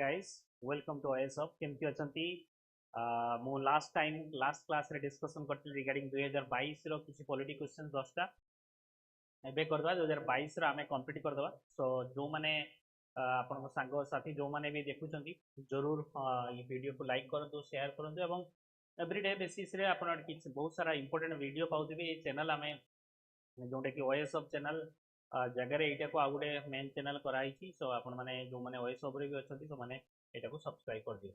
guys, welcome to OAS HUB. केमती अछंती मु last class रे डिस्कशन करथि रिगार्डिंग 2022 रो किछि पॉलिटी क्वेश्चन 10 टा एबे करदवा 2022 रो आमे कंप्लीट करदवा। सो जो माने आपन संग साथी जो माने भी देखुचंती जरूर ये वीडियो को लाइक करंतु शेयर करंतु एवं एवरीडे बेसिस रे आपन किछि बहुत सारा इंपोर्टेंट वीडियो पाउथिबे। ए चैनल आमे जोंटा कि OAS HUB चैनल जगह एटा को आ गुटे मेन चैनल कराई छी। सो आपण माने जो माने OAS HUB रे भी अछंती सो माने एटा को सब्सक्राइब कर दियो।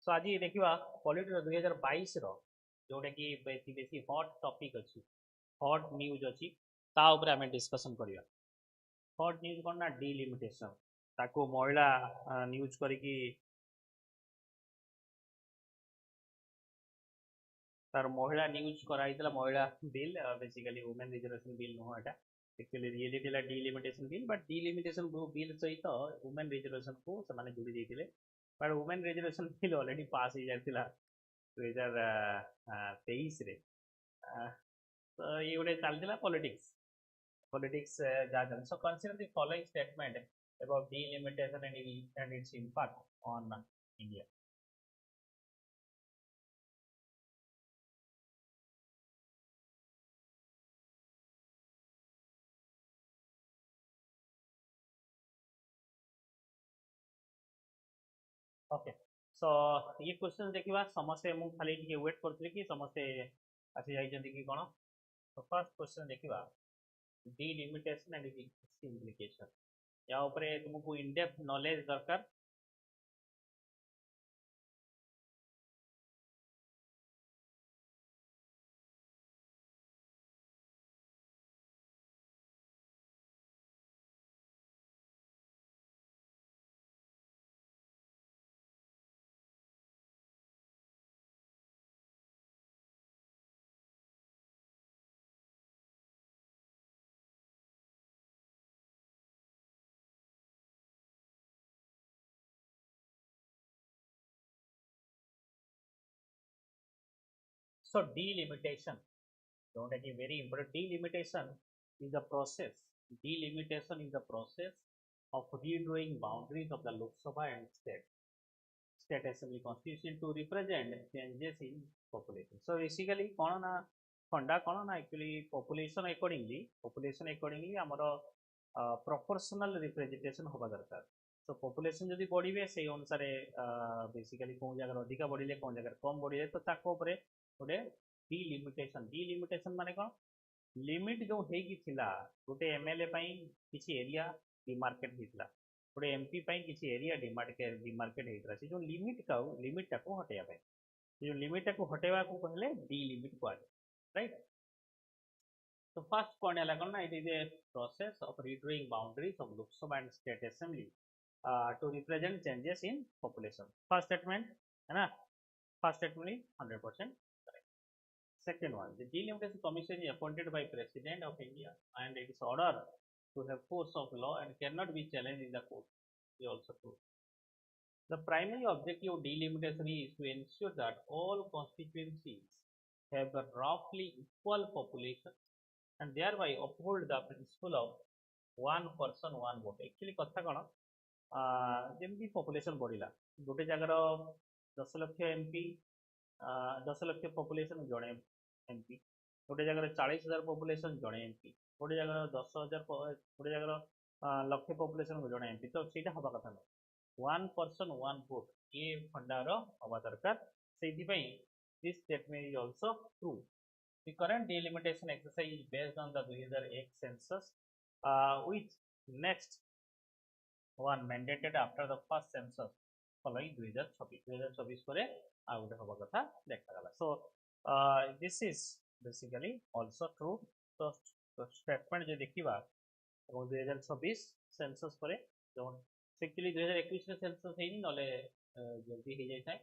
सो आज देखिवा पॉलिटी 2022 रो जोटा कि बेसी बेसी हॉट टॉपिक अछि, हॉट न्यूज अछि, ता ऊपर हमें डिस्कशन करिया। हॉट न्यूज कोन ना डिलिमिटेशन ताको महिला न्यूज करी कि तार महिला न्यूज कराइतला महिला bill basically women reservation bill नो एटा एक्चुअली रियलिटी ला delimitation bill but delimitation bill सहित वुमेन रिजर्वेशन को समाने जोड़ी देथिले but women reservation bill already pass हो जातिला 2023 रे। तो ये गोटे चलतिला पॉलिटिक्स पॉलिटिक्स जा जन so consider the following statement about delimitation and it's impact on India. Okay so ये क्वेश्चन देखिबा समस्ते मु खाली टिके वेट करथि कि समस्ते आसी जाई जंती कि कोन। तो फर्स्ट क्वेश्चन देखिबा डिलिमिटेशन एंड इट्स इम्प्लिकेशन या ऊपर तुमको इन डेप्थ नॉलेज दरकार। So delimitation, don't take a very important. Delimitation is the process. Delimitation is the process of redrawing boundaries of the Lok Sabha and state assembly constitution to represent changes in population. So basically कौन ना फंडा कौन ना actually population accordingly हमारा proportional representation होगा दरकार। तो population जदि बढ़िबे से अनुसार बेसिकली कौन जगह अधिका बढ़िले कौन जगह कम बढ़िले तो ताको ऊपर गोटे डिलिमिटेशन माने कौन लिमिट जो हेगी थिला गोटे एमएलए पई किछि एरिया डिमार्केट हितला गोटे एमपी पई किछि एरिया डिमार्केट हितला से जो लिमिट टाको हटेया पई जो लिमिट टाको हटेवा को कहले डिलिमिट को राइट। तो फर्स्ट पॉइंट है कौन ना it is a process of redrawing boundaries of Lok Sabha and state assembly to represent changes in population. First statement है ना, first statement 100%। Second one, the delimitation commission is appointed by President of India and it is order to have force of law and cannot be challenged in the court. Is also true. The primary objective of delimitation is to ensure that all constituencies have a roughly equal population and thereby uphold the principle of one person one vote. Actually कथा कौन जेमती population बढ़िला गोटे जगार 10 lakh MP 10 lakh population जड़े MP गोटे जगह 40,000 population जड़े MP गोटे जगह 10,000 गोटे जगह लक्षे पॉपुलेशन जड़े एमपी तो सीटा हवा कथा ना वन पर्सन वन वोट ये फंडार हवा दरकार से this statement is also true. The current delimitation exercise is based on the 2001 census with next one mandated after the first census following 2026 ପରେ ଆଉ ଗୋଟେ ହବା କଥା ଦେଖାଗଲା। So this is basically also true। तो स्टेटमेंट जो देखिबा 2026 सेंसस ପରେ जो एक्चुअली 2021 रे सेंसस हेनी नले जल्दी हो जाय थाय।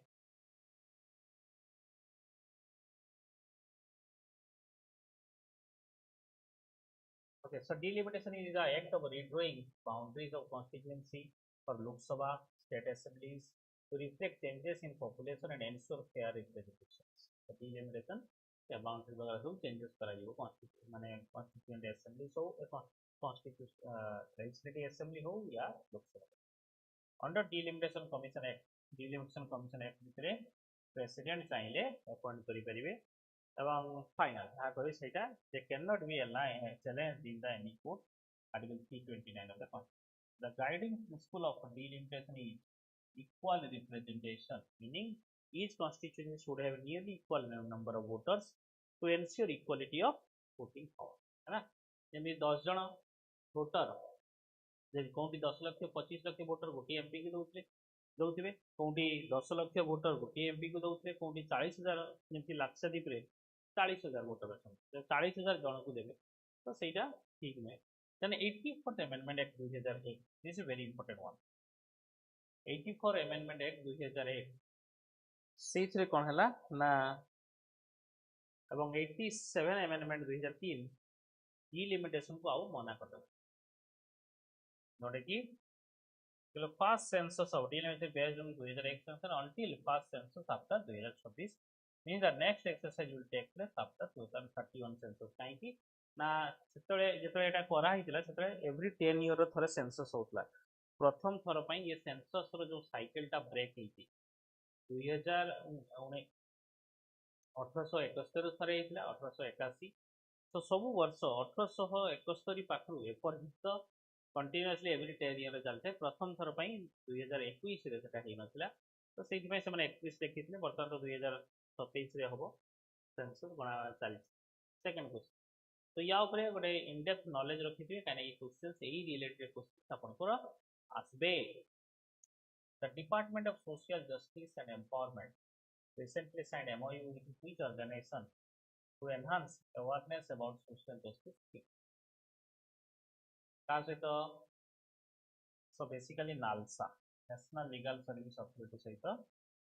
Okay, so delimitation is the act of redrawing boundaries of constituency for Lok Sabha, state assemblies to reflect changes in population and ensure fair representations. So delimitation या boundary वगैरह सब changes कराइबो constituent माने constituent assembly so legislative assembly हो या Lok Sabha under delimitation commission act भितर president चाहिए appoint करें final यहाँ they can not be challenge in the any court article 329 of the constitution the guiding principle of delimitation is equal representation meaning each constituency should have nearly equal number of voters to ensure equality of voting power है ना जमी 10 जन voter कौटी 10 लक्ष 25 लक्ष voter गोटे MP को दौथे कौटी 10 लक्ष voter गोटे एमपी को दौथे कौटी 40,000 जमी लाक्षाद्वीप 40,000 वोटर अच्छा 40,000 जन को देवे तो सहीटा ठीक नुहे then 84th amendment act 2001 this is very important one 84 amendment act 2001 ସେଇଥିରେ କ'ଣ ହେଲା ନା ଏବଂ 87 amendment 2003 delimitation को आउ मना कर जोटा कि first census of delimitation based on 2001 census until first census after 2026 means the next exercise will take place after 2031 census काहेकि ना जेतले एटा करा हितला सेतले एवरी 10 ईयर रो थरे सेंसस होतला प्रथम थर पई ये सेंसस रो जो साइकिल टा ब्रेक हेती 2019 1871 थरे हितला 1881 तो सब वर्ष 1871 पाखरु एपर्यंत कंटिन्यूअसली एवरी 10 ईयर चलते प्रथम थर पई 2021 रे सेटा हे नथिला तो सेति पई से माने 31 देखितले वर्तमान तो 2027 रे हबो सेंसस गणा चली सेकंड क्वेश्चन तो या ऊपर गोटे इन डेप्थ नॉलेज रखिथिबे काने ये क्वेश्चंस एई रिलेटेड क्वेश्चन आपनकर आसबे the department of social justice and empowerment recently signed MOU with which organization to enhance awareness about social justice so basically NALSA National Legal Service Authority सहित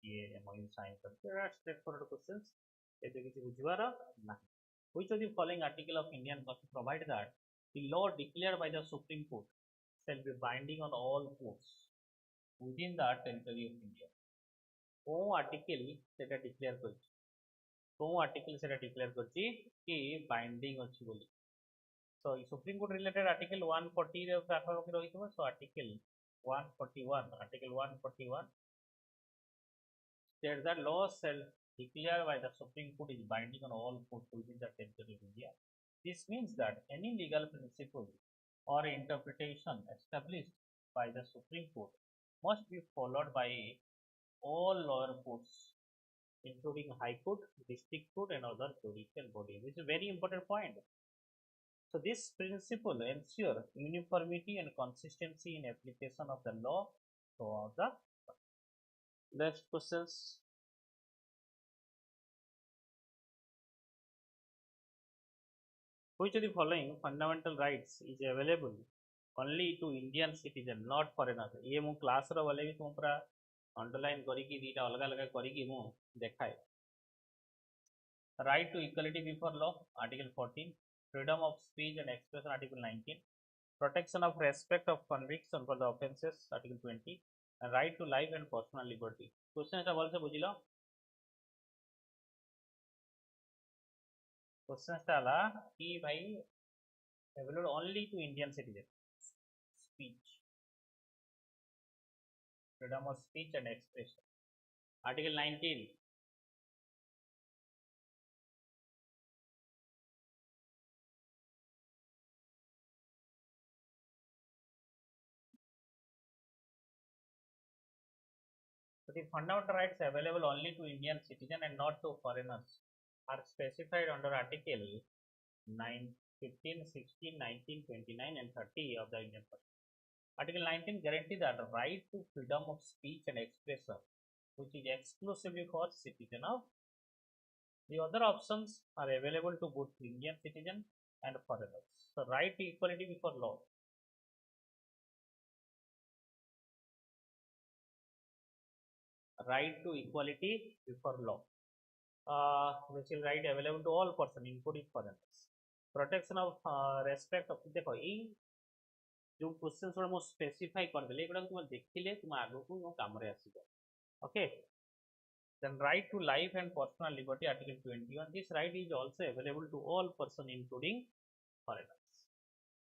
ये MOU sign करते straight forward questions एते किछि बुझिबार नाही which of the following article of Indian Constitution provide that the law declared by the Supreme Court shall be binding on all courts within the territory of India को article सेटा declare करछि को article सेटा declare करछि कि binding अछि बोली सो supreme court related article 140 रे पाखा रहितबो so article 141 states that law shall declared by the Supreme Court is binding on all courts within the territory of India. This means that any legal principle or interpretation established by the Supreme Court must be followed by all lower courts, including High Court, District Court, and other judicial bodies. This is a very important point. So, this principle ensures uniformity and consistency in application of the law throughout the next questions. Which of the following fundamental rights is available only to Indian citizen, not foreigners? ये मु class रो वाले भी तुम पूरा underline करी कि दीटा अलग अलग करी कि मु देखाए. Right to equality before law, Article 14. Freedom of speech and expression, Article 19. Protection of respect of conviction for the offences, Article 20. And right to life and personal liberty. Question टा बोल से बुझिलो. Question टा कि भाई available only to Indian citizen. Speech, freedom of speech and expression. Article 19. So the fundamental rights available only to Indian citizen and not to foreigners are specified under Article 9, 15, 16, 19, 29 and 30 of the Indian Constitution. Article 19 guarantees the right to freedom of speech and expression, which is exclusively for citizen of. The other options are available to both Indian citizen and foreigners. So right to equality before law. Right to equality before law. Which is right available to all persons, including foreigners. Protection of respect of देखो ये जो question थोड़ा मो specify कर देले एगुडा तुम देखिले तुम आगो को मो काम रे आसीबो. Okay. Then right to life and personal liberty, Article 21. This right is also available to all persons, including foreigners.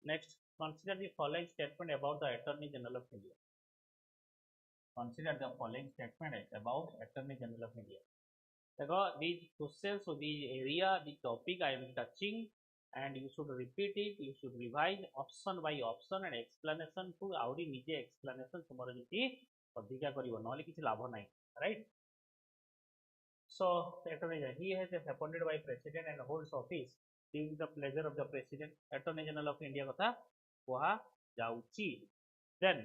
Next, Consider the following statement about the Attorney General of India. Consider the following statement about Attorney General of India. These questions, so the area, the topic I am touching, and you should repeat it, you should revise option by option and explanation to आउरी निजे explanation तुम्हारा जी अधिका करिवो नॉले किसी लाभ नहीं, right? So Attorney General, he has appointed by President and holds office during the pleasure of the President. Attorney General of India कथा वहा जाउची. Then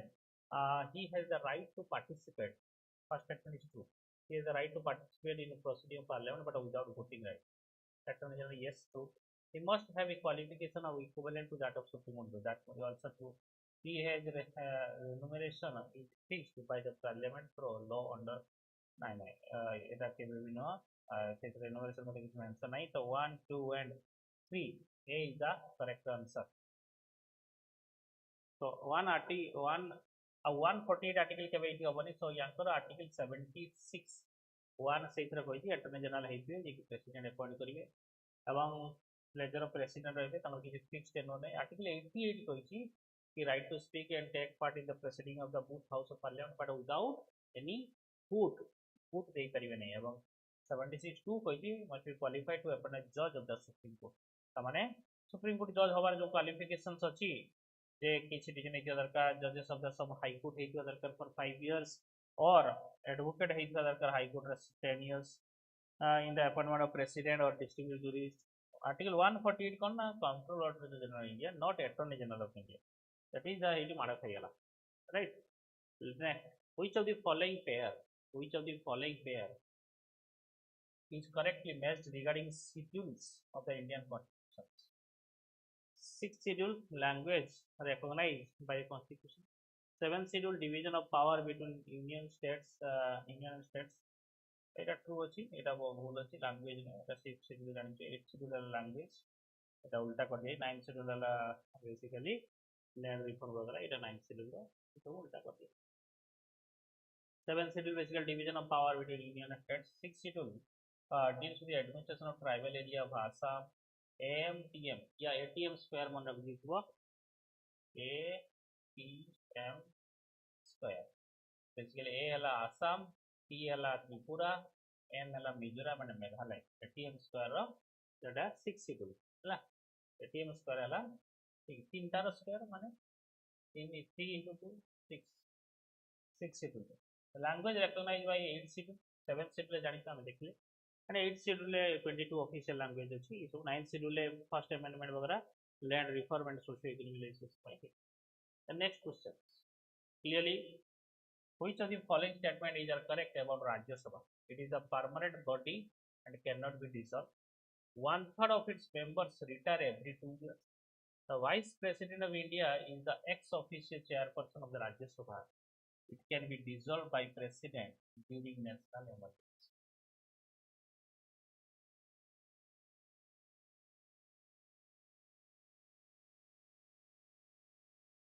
he has the right to participate. First statement is true. He has the right to participate in the proceeding of Parliament, but without voting right. Attorney General, yes, true. He must have a qualification of equivalent to that of Supreme Court. That is also true. He has remuneration is fixed by the Parliament for law under এটা কেবে भी no remuneration মধ্যে কিছু mention নাই তো 1 2 and 3 A is the correct answer. So 148 article केवे इति होबनी. So यांकर article 76 1 सेथरे कहिथि Attorney General हेइबे जे president appoint करिवे एवं प्लेजर ऑफ प्रेसिडेंट रहबे तंगर किछि फिक्स टेन्योर नै. Article 88 कहिथि कि right to speak and take part in the proceeding of the both house of parliament but without any vote देई परिबे नै. एवं 76 2 कहिथि must be qualified to appoint a judge of the supreme court. त माने supreme court जज होबार जो qualifications अछि जे किछि डिग्री नै दरकार, जजेस of the some high court हेइ दरकार फॉर 5 years और एडवोकेट हेइ दरकार high court 10 years in the appointment of president or distinguished jurist. Article 148 kon na control order of general India, not Attorney General of India. That is the heidi mada khayala, right? Which of the following pair is correctly matched regarding schedules of the Indian Constitution? Sixth schedule, language recognized by the Constitution. Seventh schedule, division of power between union and states. এটা true আছে, এটা ভুল আছে. Language এটা 6th schedule জানিছো. 8th schedule language এটা উল্টা করে দেই. 9th schedule basically land reform वगैरह, এটা 9th শিডিউল এটা উল্টা করে দেই. 7th schedule basically division of power between union and states. 6th schedule deals with the administration of tribal area of Assam. AMTM या ATM square मन रख दीजिए. ATM square basically A हला आसाम, T हला त्रिपुरा, M हला Mizoram and Meghalaya. ATM square रो जेटा 6 schedule हला. ATM स्क्वायर हला 3 तार स्क्वायर माने 3 into 2 6 schedule. Language recognized by 8th schedule. 7th schedule जानि त हम देखले and 8th schedule 22 official language अछि. So 9th schedule first amendment वगैरह land reform and socio economic relations point. The next question, clearly which of the following statement is correct about Rajya Sabha? It is a permanent body and cannot be dissolved. 1/3 of its members retire every 2 years. The Vice President of India is the ex-officio chairperson of the Rajya Sabha. It can be dissolved by President during national emergency.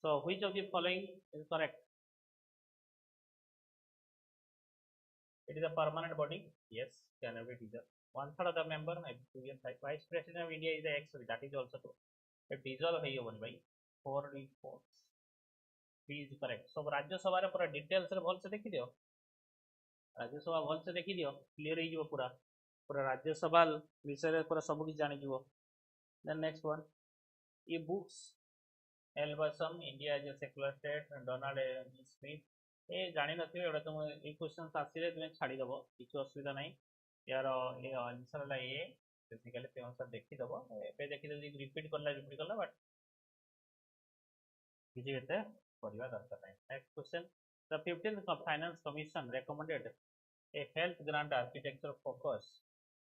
So which of the following is correct? It is a permanent body. Yes, cannot be dissolved. 1/3 of the member every 2 years. Vice President of India is the ex. That is also true. It dissolve है ये बनी भाई. 4 reports. B is correct. So राज्य सभा रे पूरा details रे भल से देखि दियो. राज्य सभा भल से देखि दियो. क्लियर हो जिवो पूरा राज्य सभा विषय रे पूरा सब कि जानि जिवो. Then next one, ये books Elbasam, India as a secular state, Donald A. Smith. ए जानि नथिबे एटा तुम ए क्वेश्चंस आसीले तुम छाडी दबो, किछु असुविधा नाही. यार ए आंसर ला ए बेसिकली ते आंसर देखि दबो. ए देखि दे रिपीट करला बट किछि एते परिवा दरकार नाही. Next question, the 15th Finance Commission recommended a health grant architecture focus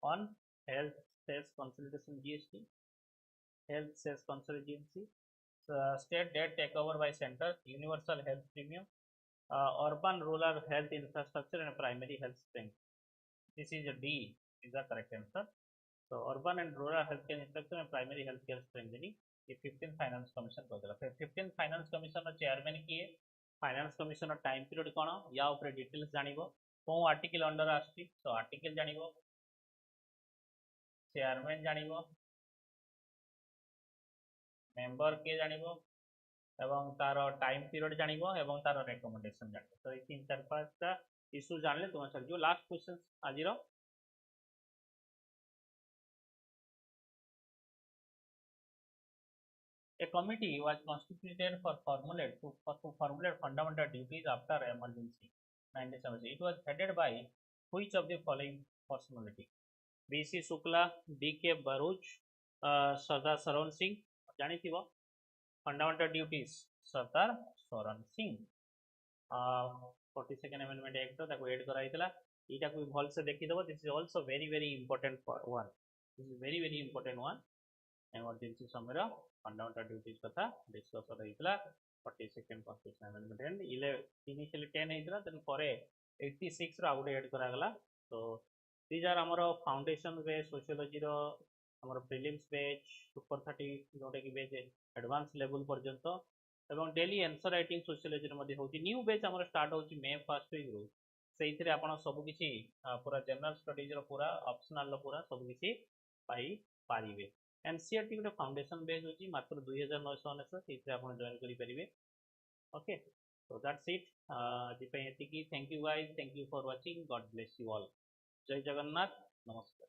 on health sales consolidation GST, health sales consolidation, state debt takeover by center, universal health premium, urban rural health infrastructure and primary health strength. This is a D is the correct answer. So urban and rural healthcare infrastructure and primary healthcare strengthening. ये 15th finance commission को देला. 15th finance commission रो chairman किए, finance commission रो time period कोन, या ऊपर details जानिबो, को आर्टिकल अंडर आस्ती. सो आर्टिकल जानिबो, चेयरमैन जानिबो, मेंबर के जानिबो, एवं तार टाइम पीरियड जानिबो एवं तार रिकमेंडेशन जानिबो तो 3 4 5 टा इश्यू जानले तुम सर जो लास्ट क्वेश्चन आज रो A committee was constituted to formulate fundamental duties after emergency 1970. It was headed by which of the following personality? B.C. Shukla, D.K. Baruch, Sardar Saran Singh. ଜାଣିଥିବ fundamental duties Sardar Saran Singh 42nd amendment act ताको add कराइतला एटा को भल से देखि दबो this is also very very important one this is very very important one emergency समय फंडामेंटल ड्यूटीज कथा डिस्कस रहितला 42nd constitutional amendment and initially 10 हेतला देन परे 86 रो आउट ऐड करा गला तो these are हमरो फाउंडेशन वे सोशियोलॉजी रो हमरो प्रीलिम्स बैच सुपर 30 जोटा कि बैच एडवांस लेवल पर्यंत एवं डेली आंसर राइटिंग सोशियोलॉजी रे मध्ये होची न्यू बैच हमरो स्टार्ट होची मे 1st वीक रो सेइथरे आपण सब किछि पूरा जनरल स्टडीज रो पूरा ऑप्शनल रो पूरा सब किछि पाई पारिबे एनसीईआरटी गोटे फाउंडेशन बैच होची मात्र 2999 सेइथरे आपण जॉइन करि परिबे ओके so that's it आज पे एतिकी thank you guys thank you for watching God bless you all जय जगन्नाथ नमस्कार।